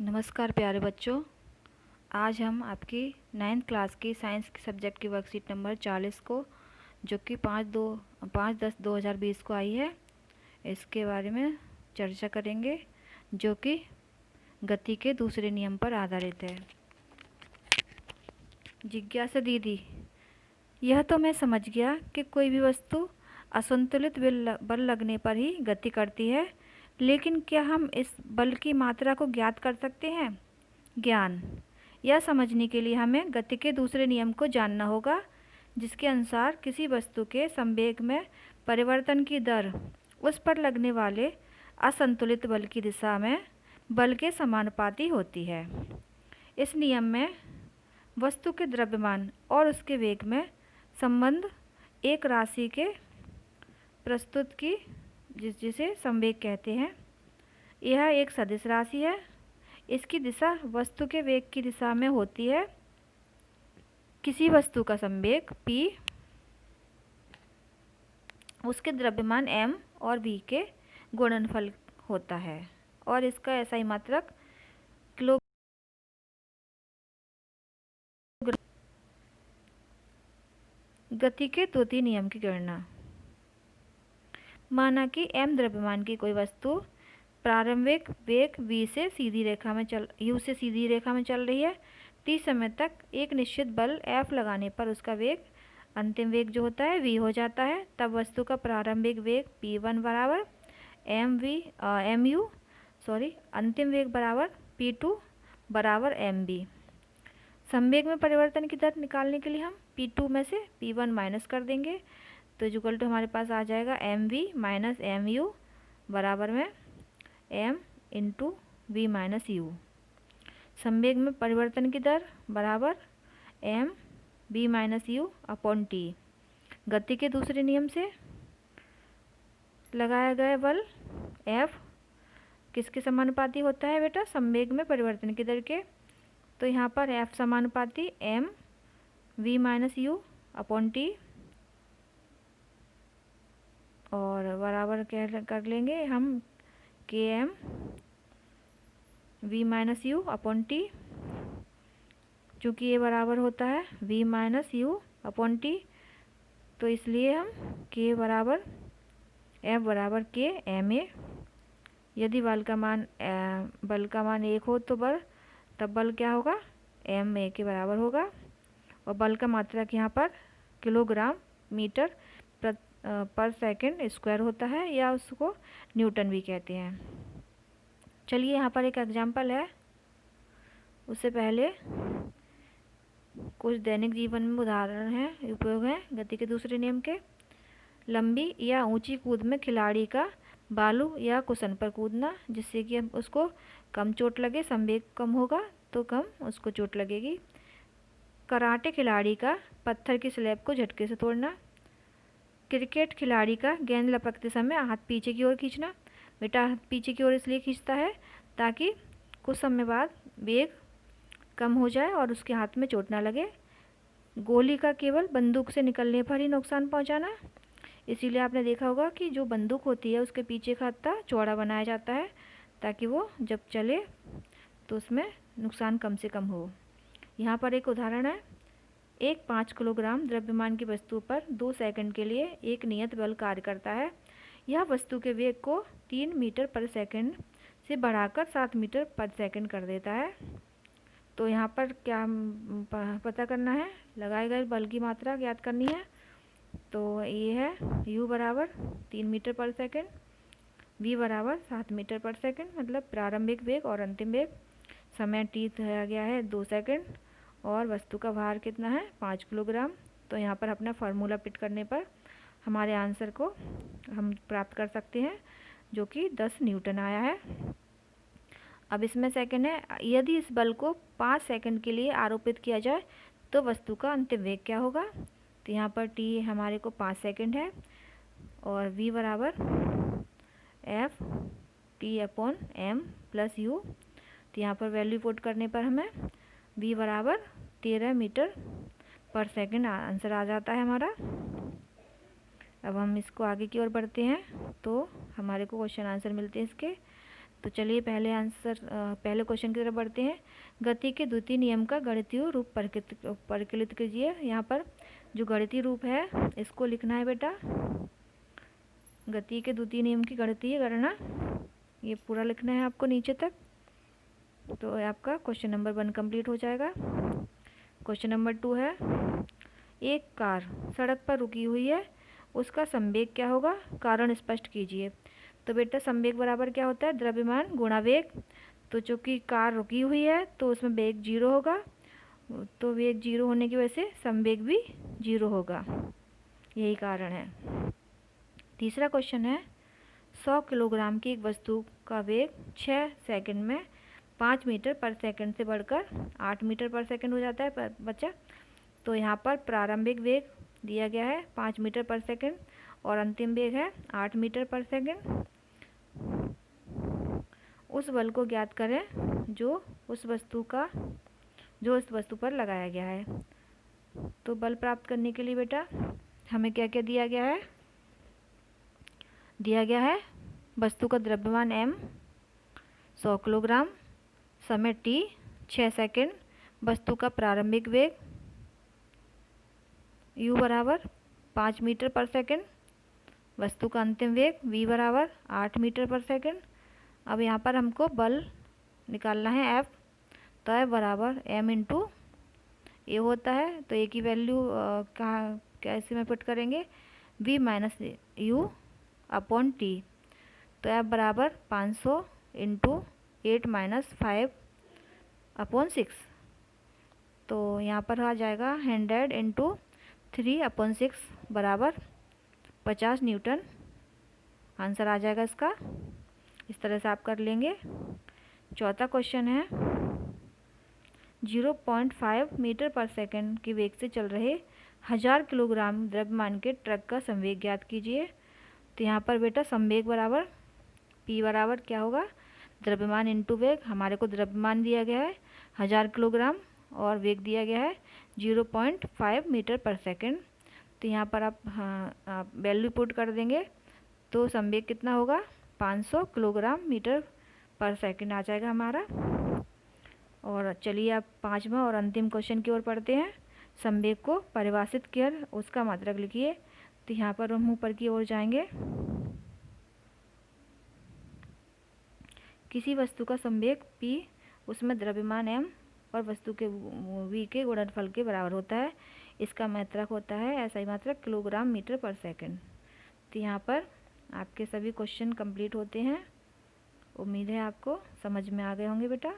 नमस्कार प्यारे बच्चों। आज हम आपकी 9th क्लास की साइंस के सब्जेक्ट की वर्कशीट नंबर 40 को, जो कि 5-10-2020 को आई है, इसके बारे में चर्चा करेंगे, जो कि गति के दूसरे नियम पर आधारित है। जिज्ञासा दीदी, यह तो मैं समझ गया कि कोई भी वस्तु असंतुलित बल लगने पर ही गति करती है, लेकिन क्या हम इस बल की मात्रा को ज्ञात कर सकते हैं? ज्ञान यह समझने के लिए हमें गति के दूसरे नियम को जानना होगा, जिसके अनुसार किसी वस्तु के संवेग में परिवर्तन की दर उस पर लगने वाले असंतुलित बल की दिशा में बल के समानुपाती होती है। इस नियम में वस्तु के द्रव्यमान और उसके वेग में संबंध एक राशि के प्रस्तुत की जिसे संवेग कहते हैं। यह एक सदिश राशि है। इसकी दिशा वस्तु के वेग की दिशा में होती है। किसी वस्तु का संवेग p उसके द्रव्यमान m और v के गुणनफल होता है, और इसका SI मात्रक किलो। गति के द्वितीय नियम की गणना। माना कि m द्रव्यमान की कोई वस्तु प्रारंभिक वेग v से सीधी रेखा में u से सीधी रेखा में चल रही है। t समय तक एक निश्चित बल F लगाने पर उसका वेग अंतिम वेग जो होता है v हो जाता है। तब वस्तु का प्रारंभिक वेग p1 बराबर अंतिम वेग बराबर p2 बराबर mv। संवेग में परिवर्तन की दर निकालने के लिए हम p2 में से p1 माइनस कर देंगे, तो इक्वल टू हमारे पास आ जाएगा mv माइनस mu बराबर में m into v minus u। संवेग में परिवर्तन की दर बराबर m v minus u upon t। गति के दूसरे नियम से लगाया गया बल F किसके समानुपाती होता है बेटा? संवेग में परिवर्तन की दर के। तो यहाँ पर F समानुपाती m v minus u upon t, और बराबर कर लेंगे हम km v minus u upon T. चूँकि ये बराबर होता है v minus u upon T, तो इसलिए हम k बराबर F बराबर k ma। यदि बल का मान 1 हो तो तब बल क्या होगा? ma के बराबर होगा, और बल का मात्रक यहाँ पर किलोग्राम मीटर पर सेकंड स्क्वायर होता है, या उसको न्यूटन भी कहते हैं। चलिए यहाँ पर एक एग्जाम्पल है। उससे पहले कुछ दैनिक जीवन में उदाहरण हैं, उपयोग हैं गति के दूसरे नियम के। लंबी या ऊंची कूद में खिलाड़ी का बालू या कुशन पर कूदना, जिससे कि उसको कम चोट लगे, संवेग कम होगा तो कम उसको चोट लगेगी। कराटे खिलाड़ी का पत्थर की स्लैब को झटके से तोड़ना। क्रिकेट खिलाड़ी का गेंद लपकते समय हाथ पीछे की ओर खींचना। बेटा हाथ पीछे की ओर इसलिए खींचता है ताकि कुछ समय बाद वेग कम हो जाए और उसके हाथ में चोट ना लगे। गोली का केवल बंदूक से निकलने पर ही नुकसान पहुंचाना। इसीलिए आपने देखा होगा कि जो बंदूक होती है उसके पीछे का हत्था चौड़ा बनाया जाता है, ताकि वो जब चले तो उसमें नुकसान कम से कम हो। यहाँ पर एक उदाहरण है। एक 5 किलोग्राम द्रव्यमान की वस्तु पर 2 सेकंड के लिए एक नियत बल कार्य करता है। यह वस्तु के वेग को 3 मीटर पर सेकंड से बढ़ाकर 7 मीटर पर सेकंड कर देता है। तो यहाँ पर क्या पता करना है? लगाए गए बल की मात्रा ज्ञात करनी है। तो ये है u बराबर 3 मीटर पर सेकंड, v बराबर 7 मीटर पर सेकंड, मतलब प्रारंभिक वेग और अंतिम वेग। समय t दिया गया है 2 सेकंड, और वस्तु का भार कितना है? 5 किलोग्राम। तो यहाँ पर अपना फार्मूला फिट करने पर हमारे आंसर को हम प्राप्त कर सकते हैं, जो कि 10 न्यूटन आया है। अब इसमें सेकंड है, यदि इस बल को 5 सेकंड के लिए आरोपित किया जाए तो वस्तु का अंतिम वेग क्या होगा? तो यहाँ पर t हमारे को 5 सेकंड है, और v बराबर F t upon m plus u। तो यहाँ पर वैल्यू पुट करने पर हमें v बराबर 13 मीटर पर सेकंड आंसर आ जाता है हमारा। अब हम इसको आगे की ओर बढ़ते हैं तो हमारे को क्वेश्चन आंसर मिलते हैं इसके। तो चलिए पहले क्वेश्चन की तरफ बढ़ते हैं। गति के द्वितीय नियम का गणितीय रूप परिकलित कीजिए। यहाँ पर जो गणितीय रूप है इसको लिखना है बेटा। गति के द्वितीय नियम की गणितीय गणना ये पूरा लिखना है आपको नीचे तक। तो आपका क्वेश्चन नंबर 1 कंप्लीट हो जाएगा। क्वेश्चन नंबर 2 है, एक कार सड़क पर रुकी हुई है, उसका संवेग क्या होगा, कारण स्पष्ट कीजिए। तो बेटा संवेग बराबर क्या होता है, द्रव्यमान गुणा वेग। तो चूँकि कार रुकी हुई है तो उसमें वेग 0 होगा, तो वेग 0 होने की वजह से संवेग भी 0 होगा, यही कारण है। तीसरा क्वेश्चन है, 100 किलोग्राम की एक वस्तु का वेग 6 सेकंड में 5 मीटर पर सेकंड से बढ़कर 8 मीटर पर सेकंड हो जाता है बच्चा। तो यहाँ पर प्रारंभिक वेग दिया गया है 5 मीटर पर सेकंड और अंतिम वेग है 8 मीटर पर सेकंड। उस बल को ज्ञात करें जो उस वस्तु पर लगाया गया है। तो बल प्राप्त करने के लिए बेटा हमें क्या क्या दिया गया है, वस्तु का द्रव्यमान m 100 किलोग्राम, समय t 6 सेकंड, वस्तु का प्रारंभिक वेग u बराबर 5 मीटर पर सेकंड, वस्तु का अंतिम वेग v बराबर 8 मीटर पर सेकंड। अब यहाँ पर हमको बल निकालना है F। तो F बराबर m इंटू ए होता है। तो ए की वैल्यू कहाँ कैसे में पुट करेंगे, v minus you upon T. तो F बराबर 500 इंटू 8 माइनस 5 अपॉन 6। तो यहाँ पर आ जाएगा 100 इंटू 3 अपॉन 6 बराबर 50 न्यूटन। आंसर आ जाएगा इसका। इस तरह से आप कर लेंगे। चौथा क्वेश्चन है, 0.5 मीटर पर सेकंड की वेग से चल रहे 1000 किलोग्राम द्रव्यमान के ट्रक का संवेग ज्ञात कीजिए। तो यहाँ पर बेटा संवेग बराबर P बराबर क्या होगा, द्रव्यमान इंटू वेग। हमारे को द्रव्यमान दिया गया है 1000 किलोग्राम और वेग दिया गया है 0.5 मीटर पर सेकंड। तो यहाँ पर आप वैल्यू पुट कर देंगे तो संवेग कितना होगा, 500 किलोग्राम मीटर पर सेकंड आ जाएगा हमारा। और चलिए आप पांचवा और अंतिम क्वेश्चन की ओर पढ़ते हैं। संवेग को परिभाषित कर उसका मात्रक लिखिए। तो यहाँ पर हम ऊपर की ओर जाएंगे। किसी वस्तु का संवेग P, उसमें द्रव्यमान m और वस्तु के v के गुणनफल के बराबर होता है। इसका मात्रक होता है SI मात्रक किलोग्राम मीटर पर सेकंड। तो यहाँ पर आपके सभी क्वेश्चन कंप्लीट होते हैं। उम्मीद है आपको समझ में आ गए होंगे बेटा।